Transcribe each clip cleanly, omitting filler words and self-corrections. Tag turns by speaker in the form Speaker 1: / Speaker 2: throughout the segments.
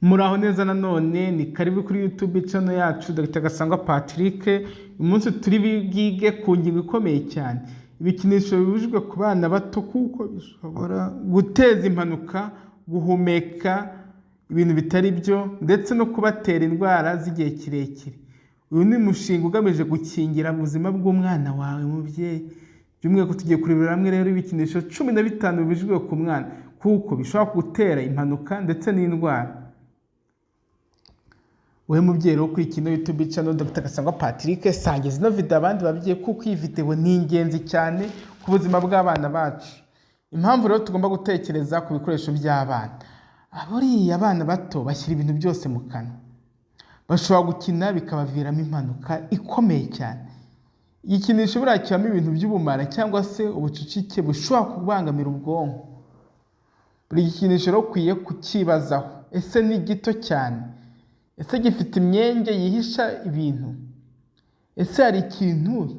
Speaker 1: Muraho neza nanone ni karibu kuri YouTube channel yacu Dr. Gasangwa Patrick. Umunsi turi bwige ku ngingo ikomeye cyane. Ibikinisho bibujijwe ku bana bato kuko bishobora guteza impanuka, guhumeka ibintu bitari byo ndetse no kubatera indwara z'igihe kirekire. Uyu ni umushinga ugamije gukingira ubuzima bw'umwana wawe mubyeyi. Byumwihariko tugiye kurebera hamwe rero ibikinisho 15 bibujijwe ku mwana kuko bishobora gutera impanuka ndetse n'indwara. Wewe mubyeyi wo kuri kino YouTube channel Dr. Gasangwa Patrick, sangiza ino video abandi babyeyi kuko iyi video ni ingenzi cyane ku buzima bw'abana bacu. Impamvu rero tugomba gutekereza ku bikoresho by'abana. Aburiya abana bato bashyira ibintu byose mu kanwa. Bashobora gukina bikabaviramo impanuka ikomeye cyane. Igikinisho buriya kibamo ibintu by'ubumara cyangwa se ubucucike bushobora kubangamira ubwonko. Buri gikinisho rero ukwiye kukibazaho. Ese ni gito cyane? Ese gifite imyenge yihisha ibintu? Ese hari ikintu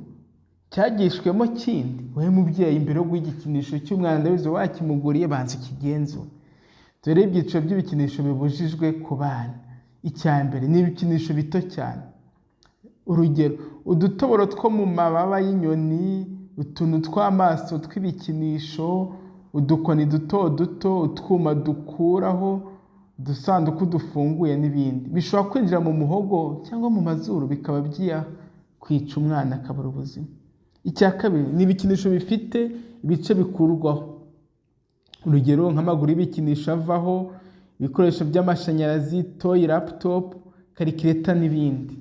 Speaker 1: cyagishwemo kindi? Wewe mubyeyi imbere yo guhigikinisho cy'umwana ndabizo wakimuguriye banze kigenzo. Dore ibyiciro by'ibikinisho bibujijwe ku bana. Icyambere ni ibikinisho bito cyane. Urugero, udutoboro two mu mababa y'inyoni, utuntu tw'amaso tw'ibikinisho, udukoni duto duto, utwuma dukuraho, udusanduku dufunguye n'ibindi. Bishobora kwinjira mu muhogo cyangwa mu mazuru bikaba byiya kwica umwana akabura ubuzima. Icya kabiri ni ibikinisho bifite ibice bikurwaho. Urugero nk'amaguru y'ibikinisho avaho, ibikoresho by'amashanyarazi, toy, laptop, calculator n'ibindi.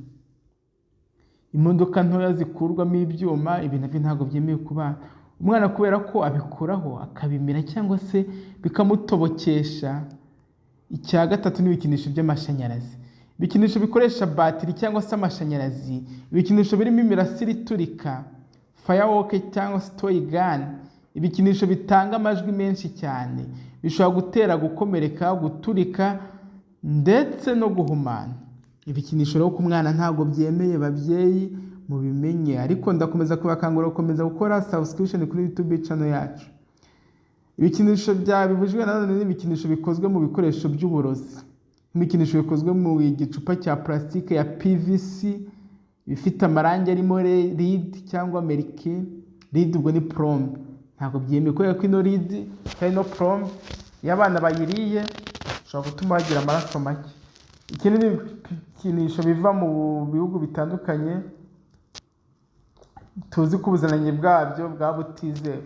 Speaker 1: Imodoka ntoya zikurwamo ibyuma, ibi nabyo ntabwo byemewe ku bana. Umwana kubera ko abikuraho akabimira cyangwa se bikamutobokesha. Icya gatatu ni ibikinisho by'amashanyarazi. Ibikinisho bikoresha batiri cyangwa se amashanyarazi, ibikinisho birimo imirasire iturika, firework cyangwa se toy gun, ibikinisho bitanga amajwi menshi cyane, bishobora gutera gukomereka, guturika ndetse no guhumana. Ibikinisho rero ku mwana ntabwo byemeye babyeyi mubimenye, ariko ndakomeza kubakangurira gukomeza gukora subscription kuri YouTube channel yacu. Ibikinisho bibujijwe nanone n'ibikinisho bikozwe mu bikoresho by'uburozi. Ibikinisho bikozwe mu gicupa cya plastique ya PVC, bifite amarangi arimo lead cyangwa mercury. Lead ubwo ni plomb. Ntabwo byemewe kubera ko ino lead cyangwa no plomb y'abana bayiriye ushobora gutuma bagira amaraso make. Ikindi ni ibikinisho biva mu bihugu bitandukanye tuzi ko ubuziranenge bwabyo bwabutizewe.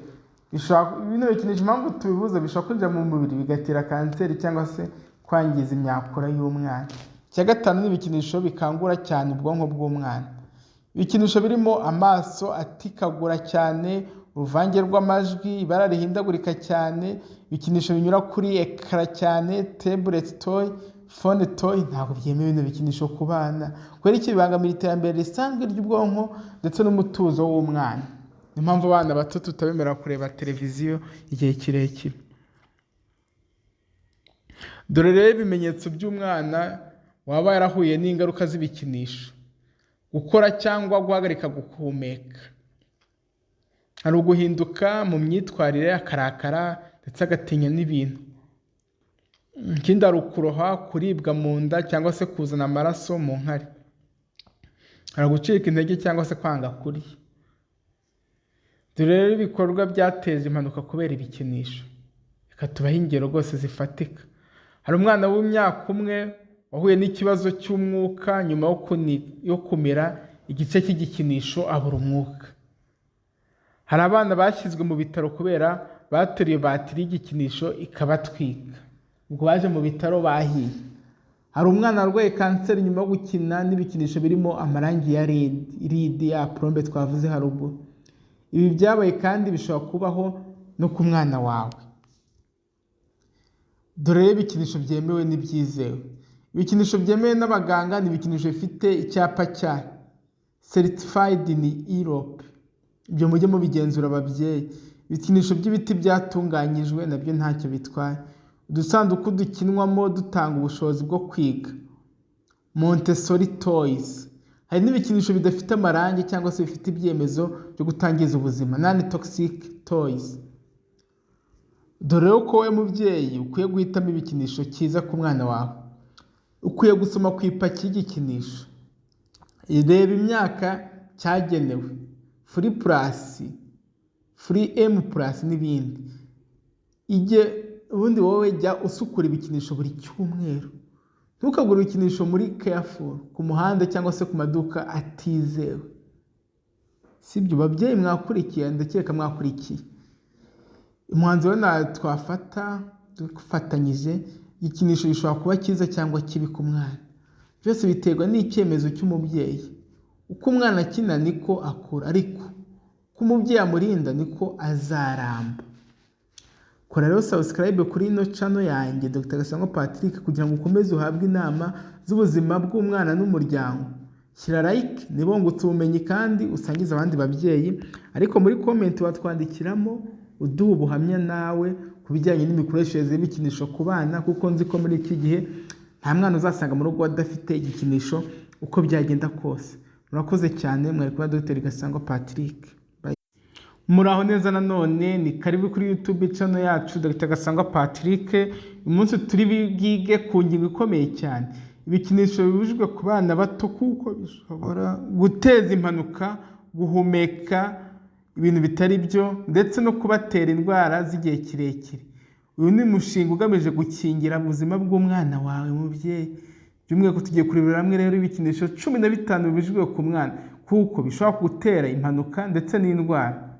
Speaker 1: Bino bikinisho impamvu tubibuza bishobora kwinjira mu mubiri bigatera kanseri cyangwa se kwangiza imyakura y'umwana. Icya gatanu ni ibikinisho bikangura cyane ubwonko bw'umwana. Ibikinisho birimo amaso atikagura cyane, uruvange rw'amajwi, ibara rihindagurika cyane, ibikinisho binyura kuri ekara cyane, tablet toy, phone toy, ntabwo byemewe bino bikinisho ku bana. Kubera iki bibangamira iterambere risanzwe ry'ubwonko ndetse n'umutuzo w'umwana. Ni mpamvu abana bato tutabemera kureba televiziyo igihe kirekire. Dore rero ibimenyetso by'umwana waba yarahuye n'ingaruka z'ibikinisho. Gukora cyangwa guhagarika guhumeka. Hari uguhinduka mu myitwarire, akarakara ndetse agatinya n'ibintu. Ikindi hari ukuroha, kuribwa mu nda cyangwa se kuzana amaraso mu nkari. Hari gucika intege cyangwa se kwanga kurya. Dore rero ibikorwa byateje impanuka kubera ibikinisho. Reka tubahe ingero rwose zifatika. Hari umwana w'imyaka 1 wahuye n'ikibazo cy'umwuka nyuma yo kumira igice cy'igikinisho abura umwuka. Hari abana bashyizwe mu bitaro kubera bateriye batiri y'igikinisho ikabatwika. Ubwo baje mu bitaro bahiye. Hari umwana warwaye kanseri nyuma yo gukina n'ibikinisho birimo amarangi ya lead ya plombe twavuze haruguru. Ibi byabaye kandi bishobora kubaho no ku mwana wawe. Dore ibikinisho byemewe n'ibyizewe. Ibikinisho byemewe n'abaganga ni ibikinisho bifite icyapa cya certified in Europe. Ibyo mujye mubigenzura ababyeyi. Ibikinisho by'ibiti byatunganyijwe nabyo ntacyo bitwaye. Udusanduku dukinwamo dutanga ubushobozi bwo kwiga. Montessori toys. Hari n'ibikinisho bidafite amarangi cyangwa se bifite ibyemezo byo gutangiza ubuzima, non-toxic toys. Dore ko we mubyeyi ukwiye guhitamo ibikinisho cyiza ku mwana wawe. ukwiye gusoma ku ipaki y'igikinisho, reba imyaka cyagenewe, free plus, free M plus n'ibindi. Ubundi wowe jya usukura ibikinisho buri cyumweru, ntukagure ibikinisho muri Carrefour ku muhanda cyangwa se ku maduka atizewe. Sibyo babyeyi mwakurikiye, ndakeka mwakurikiye. Umwanzuro twafata dufatanyije, igikinisho gishobora kuba cyiza cyangwa kibi ku mwana. Byose biterwa n'icyemezo cy'umubyeyi. Uko umwana akina niko akura, ariko uko umubyeyi amurinda niko azaramba. Kora rero subscribe kuri ino channel yanjye Dr. Gasangwa Patrick kugira ngo ukomeze uhabwe inama z'ubuzima bw'umwana n'umuryango. Shyira like niba wungutse ubumenyi kandi usangiza abandi babyeyi, ariko muri comment watwandikiramo uduha ubuhamya nawe ku bijyanye n'imikoreshereze y'ibikinisho ku bana, kuko nzi ko muri iki gihe nta mwana uzasanga mu rugo adafite igikinisho uko byagenda kose. Murakoze cyane, mwari kumwe na Dr. Gasangwa Patrick. Muraho neza nanone, ni karibu kuri YouTube channel yacu Dr. Gasangwa Patrick. Uyu munsi turi bwige ku ngingo ikomeye cyane, ibikinisho bibujijwe ku bana bato kuko bishobora guteza impanuka, guhumeka ibintu bitari byo, ndetse no kubatera indwara z'igihe kirekire. Uyu ni umushinga ugamije gukingira ubuzima bw'umwana wawe mubyeyi. By'umwihariko tugiye kurebera hamwe rero ibikinisho 15 bibujijwe ku mwana kuko bishobora gutera impanuka ndetse n'indwara.